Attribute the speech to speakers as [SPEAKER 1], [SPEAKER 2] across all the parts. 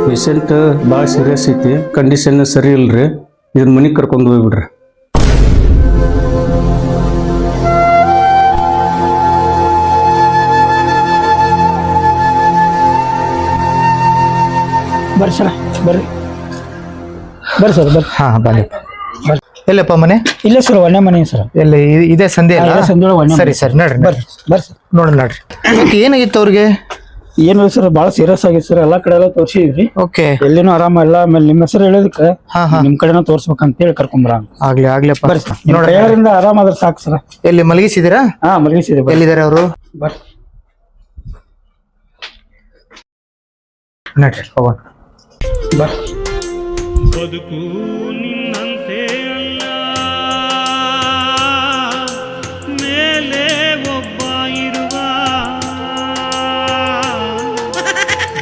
[SPEAKER 1] Patient ಭಾಳ serious ಐತಿ, condition ಸರಿ ಇಲ್ರಿ. ಇದನ್ನ ಮನೆಗೆ ಕರ್ಕೊಂಡು ಹೋಗ್ಬಿಡ್ರಿ.
[SPEAKER 2] ಬರ್ರಿ ಸರ, ಬರ್ರಿ ಬರ್ರಿ ಸರ್, ಬರ್ರಿ.
[SPEAKER 3] ಹಾ ಬನ್ನಿ. ಎಲ್ಲಪ್ಪ ಮನೆ?
[SPEAKER 2] ಇಲ್ಲೇ ಸರ್, ಒಳ್ಳೆ ಮನೆ ಸರ್.
[SPEAKER 3] ಎಲ್ಲಿ ಇದೇ ಸಂಧಿ ಅಲ್ಲ?
[SPEAKER 2] ಸಂಧಿ ಒಳ್ಳೆ.
[SPEAKER 3] ಸರಿ ಸರಿ, ನಡ್ರಿ
[SPEAKER 2] ಬರ್ರಿ ಬರ್ರಿ ಸರ್,
[SPEAKER 3] ನೋಡ್ರಿ ನಡ್ರಿ. ಏನಾಗಿತ್ತು ಅವ್ರಿಗೆ?
[SPEAKER 2] ಏನು ಸರ್, ಭಾಳ ಸೀರಿಯಸ್ ಆಗಿತ್ತು ಸರ್. ಎಲ್ಲಾ ಕಡೆ ಎಲ್ಲ ತೋರಿಸಿದ್ವಿ,
[SPEAKER 3] ಓಕೆ,
[SPEAKER 2] ಎಲ್ಲಿನೂ ಆರಾಮ ಇಲ್ಲ. ಆಮೇಲೆ ನಿಮ್ಮ ಹೆಸರು ಹೇಳೋದಕ್ಕೆ ನಿಮ್ ಕಡೆನೂ ತೋರ್ಸ್ಬೇಕಂತ ಹೇಳಿ ಕರ್ಕೊಂಬರ.
[SPEAKER 3] ಆಗ್ಲಿ ಆಗ್ಲಿಪ್ಪ,
[SPEAKER 2] ಬರ್ರಿ ಸರ್, ನೋಡಿ ಯಾರಿಂದ ಆರಾಮ ಆದ್ರೆ ಸಾಕು ಸರ್.
[SPEAKER 3] ಎಲ್ಲಿ ಮಲಗಿಸಿದಿರಾ?
[SPEAKER 2] ಹಾ ಮಲಗಿಸಿದೆ.
[SPEAKER 3] ಎಲ್ಲಿದ್ದಾರೆ ಅವರು?
[SPEAKER 2] ಬರ್ರಿ
[SPEAKER 3] ನಡ್ರಿ ಹೋಗೋಣ.
[SPEAKER 2] ಬರ್ರಿ.
[SPEAKER 4] ಬದುಕು ನಿನ್ನಂತೆ ಅಲ್ಲ, ಮೇಲೆ ಒಬ್ಬ ಇರುವ.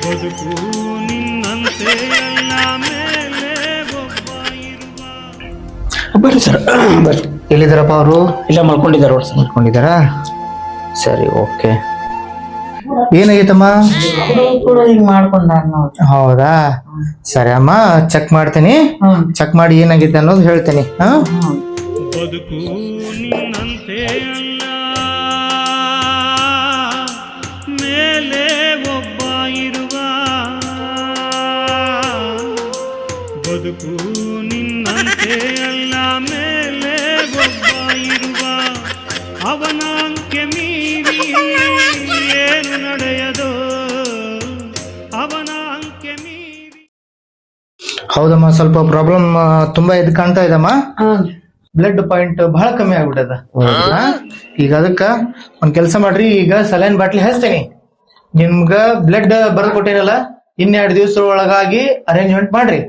[SPEAKER 4] ಬದುಕು ನಿನ್ನಂತೆ ಅಲ್ಲ, ಮೇಲೆ ಒಬ್ಬ ಇರುವ.
[SPEAKER 2] ಬರ್ರಿ ಸರ್, ಬರ್ರಿ.
[SPEAKER 3] ಎಲ್ಲಿದ್ದಾರಪ್ಪ ಅವರು?
[SPEAKER 2] ಇಲ್ಲ ಮಲ್ಕೊಂಡಿದ್ದಾರೆ ನೋಡಿ ಸರ್.
[SPEAKER 3] ಮಲ್ಕೊಂಡಿದ್ದಾರಾ? ಸರಿ, ಓಕೆ. ಏನಾಗೈತಮ್ಮ? ಹೌದಾ, ಸರಿ ಅಮ್ಮ, ಚೆಕ್ ಮಾಡ್ತೀನಿ. ಚೆಕ್ ಮಾಡಿ ಏನಾಗೈತೆ ಅನ್ನೋದು ಹೇಳ್ತೀನಿ.
[SPEAKER 4] ಬದುಕು ನಿನ್ನಂತೆ ಅಲ್ಲ, ಮೇಲೆ ಒಬ್ಬ ಇರುವ. ಬದುಕು ನಿನ್ನಂತೆ ಅಲ್ಲ, ಮೇಲೆ ಒಬ್ಬ ಇರುವ. ಅವನ ಅಂಕೆ ಮೀರಿ ಏನು ನಡೆಯದು, ಅವನ ಅಂಕೆ ಮೀರಿ.
[SPEAKER 3] ಹೌದಮ್ಮ, ಸ್ವಲ್ಪ ಪ್ರಾಬ್ಲಮ್ ತುಂಬಾ ಇದು ಕಾಣ್ತಾ ಇದಮ್ಮ. ಬ್ಲಡ್ ಪಾಯಿಂಟ್ ಬಹಳ ಕಮ್ಮಿ ಆಗ್ಬಿಟ್ಟದ. ಈಗ ಅದಕ್ಕ ಒಂದ್ ಕೆಲಸ ಮಾಡ್ರಿ, ಈಗ ಸಲೈನ್ ಬಾಟ್ಲಿ ಹಚ್ತೇನಿ. ನಿಮ್ಗ ಬ್ಲಡ್ ಬರ್ದ್ ಕೊಟ್ಟಿರಲ್ಲ, 2 ದಿವಸ ಒಳಗಾಗಿ ಅರೇಂಜ್ಮೆಂಟ್ ಮಾಡ್ರಿ.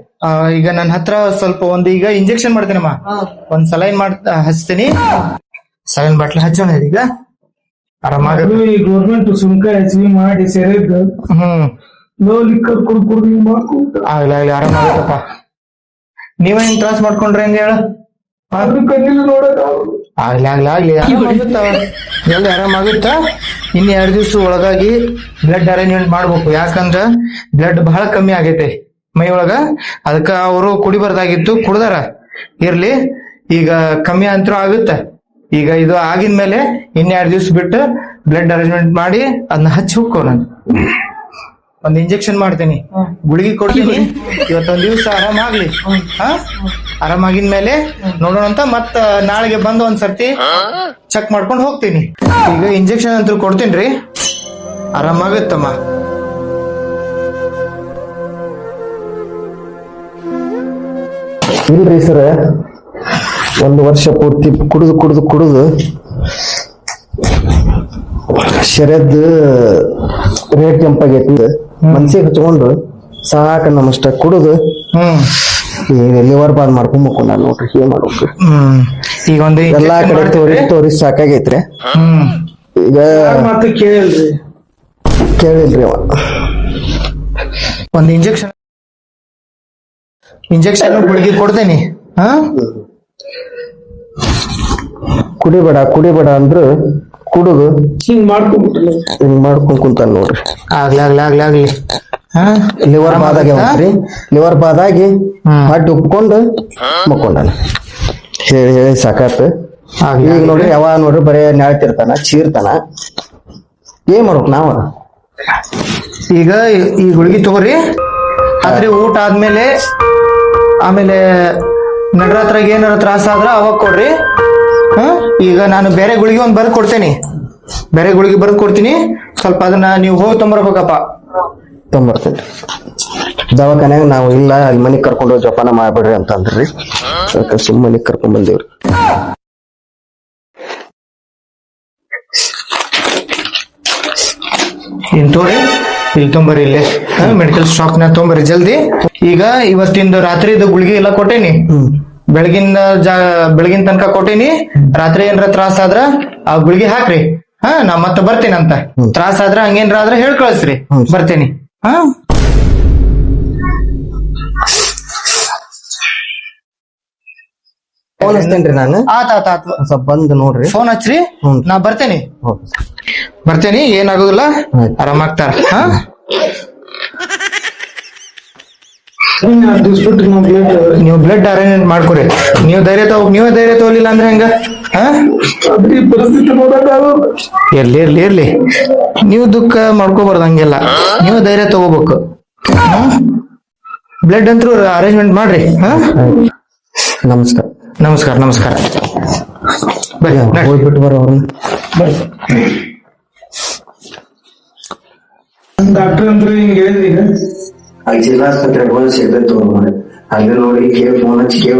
[SPEAKER 3] ಈಗ ನನ್ನ ಹತ್ರ ಸ್ವಲ್ಪ ಈಗ ಇಂಜೆಕ್ಷನ್ ಮಾಡ್ತೇನಮ್ಮ. ಒಂದ್ ಸಲೈನ್ ಹಚ್ತೀನಿ. ಸಲೈನ್ ಬಾಟ್ಲಿ ಹಚ್ಚೋಣ ಈಗ. ಆರಾಮಾಗ
[SPEAKER 2] ಗೌರ್ಮೆಂಟ್ ಸುಂಕ ಹೆಚ್ಚಿಗೆ ಮಾಡಿ ಸೇರಿದ್ದು ಲಿಕ್ಕರ್ ಕುಡ್ದು ಮಾಡ್ಕೊಂತ
[SPEAKER 3] ಆಗ್ಲಿ ಆಗ್ಲಿ, ಆರಾಮಾಗತ್ತಪ್ಪ. ನೀವೇನ್ ತ್ರಾಸ್ ಮಾಡ್ಕೊಂಡ್ರೆ ಹೆಂಗ ಹೇಳ?
[SPEAKER 2] ಅದ್ರ ಕಣ್ಣಿಲ್ಲ ನೋಡಕ್
[SPEAKER 3] ಆಗ್ಲಿ ಆಗ್ಲಿ ಆಗ್ಲಿ, ಆರಾಮಾಗುತ್ತ, ಜಲ್ದಿ ಆರಾಮಾಗುತ್ತ. 2 ದಿವಸ ಒಳಗಾಗಿ ಬ್ಲಡ್ ಅರೇಂಜ್ಮೆಂಟ್ ಮಾಡ್ಬೇಕು. ಯಾಕಂದ್ರ ಬ್ಲಡ್ ಬಹಳ ಕಮ್ಮಿ ಆಗೈತೆ ಮೈ ಒಳಗ. ಅದಕ್ಕ ಅವರು ಕುಡಿಬಾರ್ದಾಗಿತ್ತು, ಕುಡ್ದಾರ. ಇರ್ಲಿ, ಈಗ ಕಮ್ಮಿ ಅಂತೂ ಆಗುತ್ತ. ಈಗ ಇದು ಆಗಿದ್ಮೇಲೆ 2 ದಿವಸ ಬಿಟ್ಟು ಬ್ಲಡ್ ಅರೇಂಜ್ಮೆಂಟ್ ಮಾಡಿ ಅದನ್ನ ಹಚ್ಚಿ ಹೋಗ್ಕೋ. ನಾನು ಒಂದ್ ಇಂಜೆಕ್ಷನ್ ಮಾಡ್ತೀನಿ, ಗುಳಿಗೆ ಕೊಡ್ತೀನಿ. ಇವತ್ತೊಂದ್ ದಿವ್ಸ ಆರಾಮಾಗ್ಲಿ. ಆರಾಮಾಗಿದ್ಮೇಲೆ ನೋಡೋಣ ಅಂತ ಮತ್ತ ನಾಳೆಗೆ ಬಂದು ಒಂದ್ಸರ್ತಿ ಚೆಕ್ ಮಾಡ್ಕೊಂಡು ಹೋಗ್ತೀನಿ. ಈಗ ಇಂಜೆಕ್ಷನ್ ಅಂತೂ ಕೊಡ್ತೀನ್ರಿ, ಆರಾಮಾಗುತ್ತಮ್ಮ.
[SPEAKER 5] ಇಲ್ರಿ ಸರ್, 1 ವರ್ಷ ಪೂರ್ತಿ ಕುಡಿದು ಶರೀರದ ರೇಟ್ ಜಂಪ್ ಆಗೈತಿ. ಮನ್ಸಿಗೆ ಹಚ್ಕೊಂಡು ಸಾಕ ನಮ್ಮಷ್ಟ ಕುಡಿದು ಲಿವರ್ ಬಾದ್ ಮಾಡ್ಕೊಂಬೇಕು. ನಾನು ನೋಡ್ರಿ ಏನ್ ಮಾಡ್ಬೇಕು.
[SPEAKER 3] ಈಗ ಒಂದು
[SPEAKER 5] ಎಲ್ಲಾ ಕಡೆ ತೋರಿಸಿ ಸಾಕಾಗೈತ್ರಿ. ಈಗ ಕೇಳಿಲ್ರಿ ಅವ.
[SPEAKER 3] ಒಂದು ಇಂಜೆಕ್ಷನ್ ಗುಳಿಗೆ ಕೊಡ್ತೇನಿ.
[SPEAKER 5] ಕುಡಿಬೇಡ ಅಂದ್ರ ಕುಡುದು
[SPEAKER 2] ಹಿಂಗ್
[SPEAKER 5] ಮಾಡ್ಕೊಂಡ್ ಕುಂತಾನ ನೋಡ್ರಿ.
[SPEAKER 3] ಆಗ್ಲಿ ಆಗ್ಲಿ ಆಗ್ಲಿ ಆಗ್ಲಿ.
[SPEAKER 5] ಲಿವರ್ ಬಾದಾಗಿ ಲಿವರ್ ಬಾದಾಗಿ ಹೊಟ್ಟೆ ಉಪ್ಕೊಂಡು ಮಕ್ಕೊಂಡಾನ. ಹೇಳಿ ಸಾಕಾತ. ಈಗ ನೋಡ್ರಿ ಯಾವ ನೋಡ್ರಿ ಬರೇ ನಾಳ್ತಿರ್ತಾನ, ಚೀರ್ತಾನ. ಏನ್ ಮಾಡ್ಬೇಕು ನಾವ?
[SPEAKER 3] ಈಗ ಈ ಗುಳಿಗೆ ತಗೋರಿ. ರಾತ್ರಿ ಊಟ ಆದ್ಮೇಲೆ ಆಮೇಲೆ ನಡರಾತ್ರಾಗ ಏನಾರ ತ್ರಾಸ ಆದ್ರ ಅವಾಗ ಕೊಡ್ರಿ. ಈಗ ನಾನು ಬೇರೆ ಗುಳಿಗೆ ಒಂದ್ ಬರ್ದ್ ಕೊಡ್ತೇನಿ. ಸ್ವಲ್ಪ ಅದನ್ನ ನೀವು ಹೋಗಿ ತೊಂಬರ್ಬೇಕಪ್ಪ.
[SPEAKER 5] ತೊಂಬರ್ತೇನೆ. ದವಾಖಾನ್ಯಾಗ ನಾವು ಇಲ್ಲ, ಅಲ್ಲಿ ಮನಿಗ್ ಕರ್ಕೊಂಡು ಜೋಪಾನ ಮಾಡ್ಬಿಡ್ರಿ ಅಂತ ಅಂದ್ರಿ. ಅದಕ್ಕೆ ಸುಮ್ಮನೆ ಕರ್ಕೊಂಡ್ ಬಂದೇವ್ರಿ.
[SPEAKER 3] ತೋರಿ ಇಲ್ಲಿ ತೊಂಬರಿ, ಇಲ್ಲೇ ಮೆಡಿಕಲ್ ಸ್ಟಾಕ್ ನ ತೊಂಬರಿ ಜಲ್ದಿ. ಈಗ ಇವತ್ತಿಂದು ರಾತ್ರಿದು ಗುಳಿಗೆ ಎಲ್ಲ ಕೊಟ್ಟೇನಿ. ಬೆಳಗಿನ ತನಕ ಕೊಟ್ಟೀನಿ. ರಾತ್ರಿ ಏನ್ರ ತ್ರಾಸ ಆದ್ರ ಆ ಗುಳಿಗೆ ಹಾಕ್ರಿ. ನಾ ಮತ್ತೆ ಬರ್ತೀನಂತ. ತ್ರಾಸ ಆದ್ರ ಹಂಗೇನ್ರ ಆದ್ರ ಹೇಳ್ ಕಳಿಸ್ರಿ, ಬರ್ತೀನಿ.
[SPEAKER 5] ಫೋನ್ ಹಚ್ತೇನ್ರಿ ನಾನು.
[SPEAKER 3] ಆತ್
[SPEAKER 5] ಸ್ವಲ್ಪ ಬಂದು ನೋಡ್ರಿ.
[SPEAKER 3] ಫೋನ್ ಹಚ್ಚ್ರಿ, ನಾ ಬರ್ತೇನೆ. ಬರ್ತೇನಿ, ಏನಾಗುದಿಲ್ಲ, ಆರಾಮಾಗ್ತಾರ. ನೀವು ಬ್ಲಡ್ ಅರೇಂಜ್ಮೆಂಟ್ ಮಾಡ್ಕೊರಿ. ನೀವೇ ಧೈರ್ಯ ತಗೋಲಿಲ್ಲ ಅಂದ್ರೆ ಹೆಂಗ? ಇರ್ಲಿ ನೀವು ದುಃಖ ಮಾಡ್ಕೋಬಾರ್ದು, ಹಂಗೆಲ್ಲ ನೀವು ಧೈರ್ಯ ತಗೋಬೇಕು. ಬ್ಲಡ್ ಅಂತೂ ಅರೇಂಜ್ಮೆಂಟ್ ಮಾಡ್ರಿ. ನಮಸ್ಕಾರ.
[SPEAKER 5] ಹೋಗ್ಬಿಟ್ಟು ಬರೋ ಅವ್ರನ್ನ.
[SPEAKER 1] ಡಾಕ್ಟರ್ ಅಂದ್ರೆ ಹಿಂಗೆ ಹೇಳಿದೀಗ
[SPEAKER 5] ಜಿಲ್ಲಾ ಆಸ್ಪತ್ರೆಗೆ ಬಂದು ಸಿಗ್ತೈತೆ ಅಲ್ಲಿ ನೋಡಿ ಫೋನ್ ಹಚ್ಚಿ ಕೇಳ